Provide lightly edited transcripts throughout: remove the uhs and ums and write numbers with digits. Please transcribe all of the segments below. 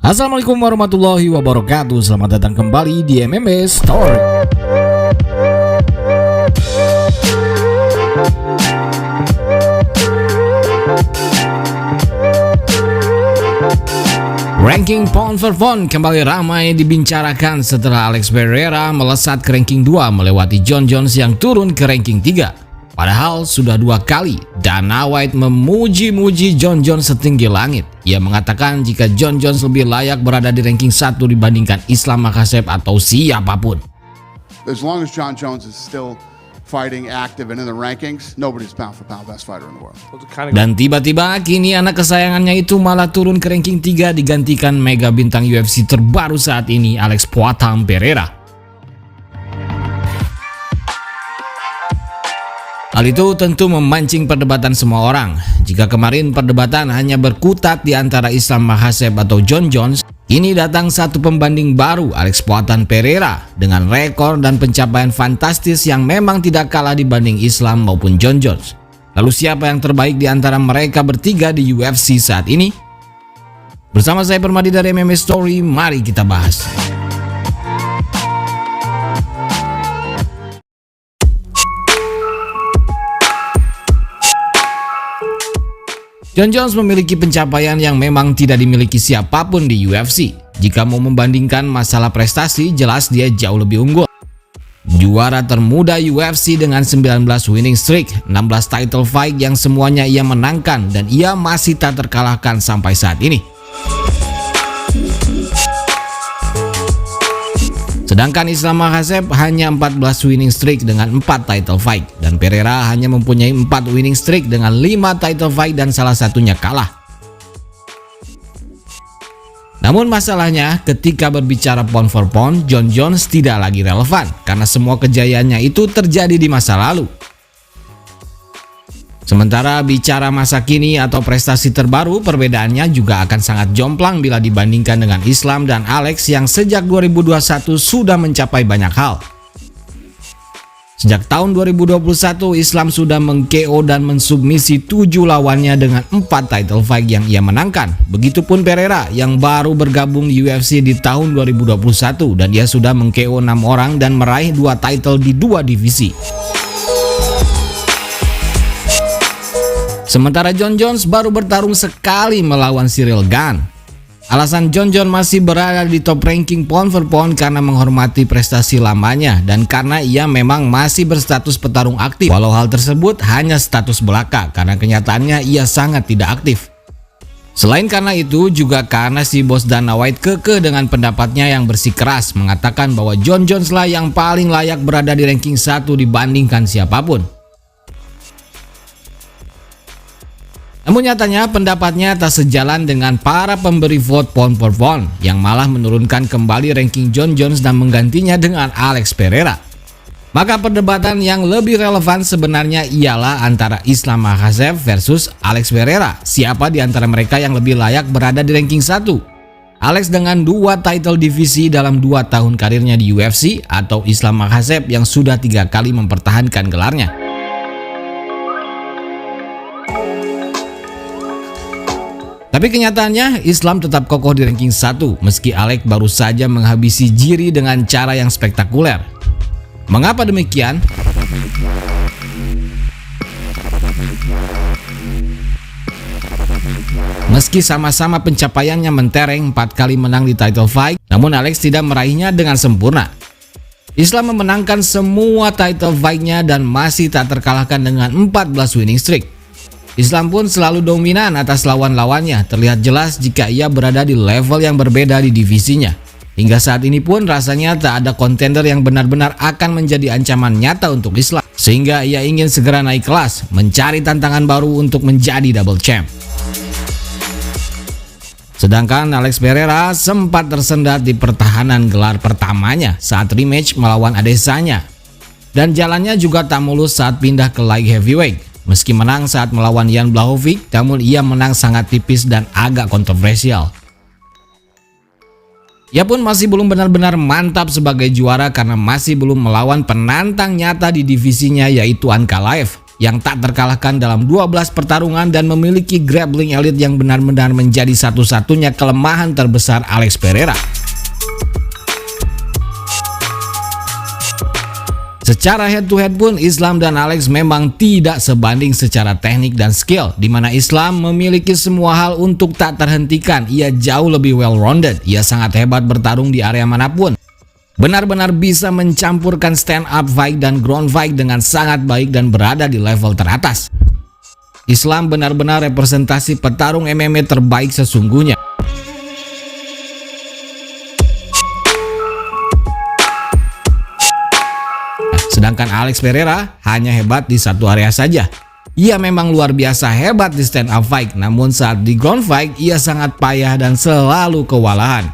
Assalamualaikum warahmatullahi wabarakatuh. Selamat datang kembali di MMA Story. Ranking pound for pound kembali ramai dibicarakan setelah Alex Pereira melesat ke ranking 2 melewati Jon Jones yang turun ke ranking 3. Padahal sudah 2 kali Dana White memuji-muji Jon Jones setinggi langit. Ia mengatakan jika Jon Jones lebih layak berada di ranking 1 dibandingkan Islam Makhachev atau siapapun. As long as Jon Jones is still fighting active and in the rankings, nobody's pound for pound best fighter in the world. Dan tiba-tiba kini anak kesayangannya itu malah turun ke ranking 3 digantikan mega bintang UFC terbaru saat ini, Alex Poatan Pereira. Hal itu tentu memancing perdebatan semua orang. Jika kemarin perdebatan hanya berkutat di antara Islam Makhachev atau Jon Jones, kini datang satu pembanding baru, Alex Poatan Pereira, dengan rekor dan pencapaian fantastis yang memang tidak kalah dibanding Islam maupun Jon Jones. Lalu siapa yang terbaik di antara mereka bertiga di UFC saat ini? Bersama saya Permadi dari MMA Story, mari kita bahas. Jon Jones memiliki pencapaian yang memang tidak dimiliki siapapun di UFC. Jika mau membandingkan masalah prestasi, jelas dia jauh lebih unggul. Juara termuda UFC dengan 19 winning streak, 16 title fight yang semuanya ia menangkan, dan ia masih tak terkalahkan sampai saat ini. Sedangkan Islam Makhachev hanya 14 winning streak dengan 4 title fight, dan Pereira hanya mempunyai 4 winning streak dengan 5 title fight dan salah satunya kalah. Namun masalahnya ketika berbicara pound for pound, Jon Jones tidak lagi relevan karena semua kejayaannya itu terjadi di masa lalu. Sementara bicara masa kini atau prestasi terbaru, perbedaannya juga akan sangat jomplang bila dibandingkan dengan Islam dan Alex yang sejak 2021 sudah mencapai banyak hal. Sejak tahun 2021, Islam sudah meng-KO dan mensubmisi 7 lawannya dengan 4 title fight yang ia menangkan. Begitupun Pereira yang baru bergabung di UFC di tahun 2021 dan dia sudah meng-KO 6 orang dan meraih 2 title di 2 divisi. Sementara Jon Jones baru bertarung sekali melawan Ciryl Gane. Alasan Jon Jones masih berada di top ranking pound for pound karena menghormati prestasi lamanya dan karena ia memang masih berstatus petarung aktif. Walau hal tersebut hanya status belaka karena kenyataannya ia sangat tidak aktif. Selain karena itu juga karena si bos Dana White kekeh dengan pendapatnya yang bersikeras mengatakan bahwa Jon Jones lah yang paling layak berada di ranking 1 dibandingkan siapapun. Namun nyatanya pendapatnya tak sejalan dengan para pemberi vote pound for pound yang malah menurunkan kembali ranking Jon Jones dan menggantinya dengan Alex Pereira. Maka perdebatan yang lebih relevan sebenarnya ialah antara Islam Makhachev versus Alex Pereira. Siapa di antara mereka yang lebih layak berada di ranking 1? Alex dengan 2 title divisi dalam 2 tahun karirnya di UFC atau Islam Makhachev yang sudah 3 kali mempertahankan gelarnya? Tapi kenyataannya Islam tetap kokoh di ranking 1 meski Alex baru saja menghabisi Jiri dengan cara yang spektakuler. Mengapa demikian? Meski sama-sama pencapaiannya mentereng 4 kali menang di title fight, namun Alex tidak meraihnya dengan sempurna. Islam memenangkan semua title fight-nya dan masih tak terkalahkan dengan 14 winning streak. Islam pun selalu dominan atas lawan-lawannya, terlihat jelas jika ia berada di level yang berbeda di divisinya. Hingga saat ini pun rasanya tak ada kontender yang benar-benar akan menjadi ancaman nyata untuk Islam. Sehingga ia ingin segera naik kelas, mencari tantangan baru untuk menjadi double champ. Sedangkan Alex Pereira sempat tersendat di pertahanan gelar pertamanya saat rematch melawan Adesanya. Dan jalannya juga tak mulus saat pindah ke light heavyweight. Meski menang saat melawan Jan Blachowicz, namun ia menang sangat tipis dan agak kontroversial. Ia pun masih belum benar-benar mantap sebagai juara karena masih belum melawan penantang nyata di divisinya yaitu Ankalaev. yang tak terkalahkan dalam 12 pertarungan dan memiliki grappling elite yang benar-benar menjadi satu-satunya kelemahan terbesar Alex Pereira. Secara head to head pun Islam dan Alex memang tidak sebanding secara teknik dan skill, di mana Islam memiliki semua hal untuk tak terhentikan. Ia jauh lebih well rounded, ia sangat hebat bertarung di area manapun. Benar-benar bisa mencampurkan stand up fight dan ground fight dengan sangat baik dan berada di level teratas. Islam benar-benar representasi petarung MMA terbaik sesungguhnya. Sedangkan Alex Pereira hanya hebat di satu area saja. Ia memang luar biasa hebat di stand up fight, namun saat di ground fight ia sangat payah dan selalu kewalahan.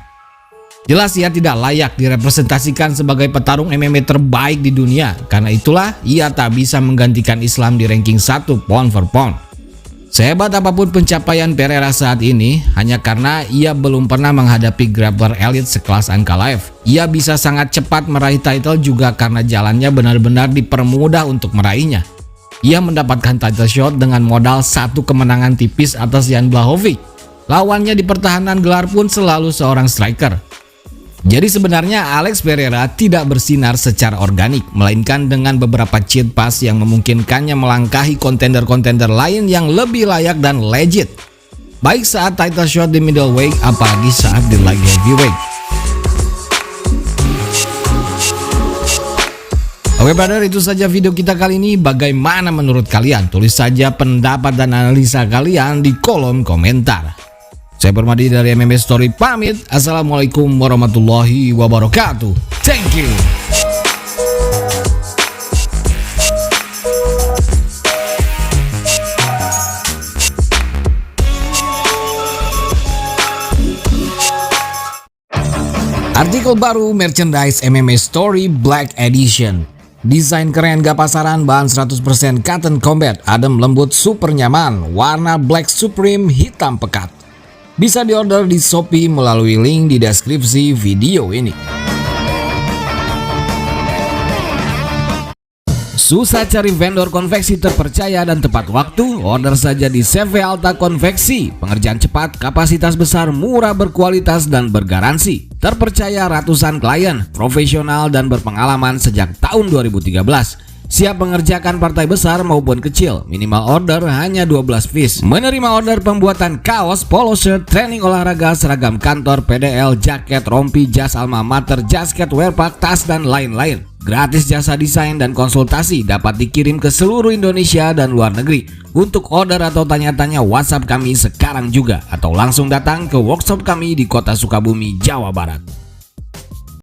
Jelas ia tidak layak direpresentasikan sebagai petarung MMA terbaik di dunia. Karena itulah ia tak bisa menggantikan Islam di ranking 1 pound for pound. Sehebat apapun pencapaian Pereira saat ini, hanya karena ia belum pernah menghadapi grappler elite sekelas Ankalaev. Ia bisa sangat cepat meraih title juga karena jalannya benar-benar dipermudah untuk meraihnya. Ia mendapatkan title shot dengan modal satu kemenangan tipis atas Jan Blachowicz. Lawannya di pertahanan gelar pun selalu seorang striker. Jadi sebenarnya Alex Pereira tidak bersinar secara organik, melainkan dengan beberapa cheat pass yang memungkinkannya melangkahi kontender-kontender lain yang lebih layak dan legit. Baik saat title shot di middleweight, apalagi saat di light heavyweight. Oke brother, itu saja video kita kali ini. Bagaimana menurut kalian? Tulis saja pendapat dan analisa kalian di kolom komentar. Saya Permadi dari MMA Story pamit. Assalamualaikum warahmatullahi wabarakatuh. Thank you. Artikel baru merchandise MMA Story Black Edition. Desain keren gak pasaran, bahan 100% cotton combat, adem lembut super nyaman, warna black supreme hitam pekat. Bisa diorder di Shopee melalui link di deskripsi video ini. Susah cari vendor konveksi terpercaya dan tepat waktu? Order saja di CV Alta Konveksi. Pengerjaan cepat, kapasitas besar, murah, berkualitas dan bergaransi. Terpercaya ratusan klien, profesional dan berpengalaman sejak tahun 2013. Siap mengerjakan partai besar maupun kecil. Minimal order hanya 12 piece. Menerima order pembuatan kaos, polo shirt, training olahraga, seragam kantor, PDL, jaket, rompi, jas alma mater, jasket, wearpack, tas dan lain-lain. Gratis jasa desain dan konsultasi dapat dikirim ke seluruh Indonesia dan luar negeri. Untuk order atau tanya-tanya WhatsApp kami sekarang juga atau langsung datang ke workshop kami di Kota Sukabumi, Jawa Barat.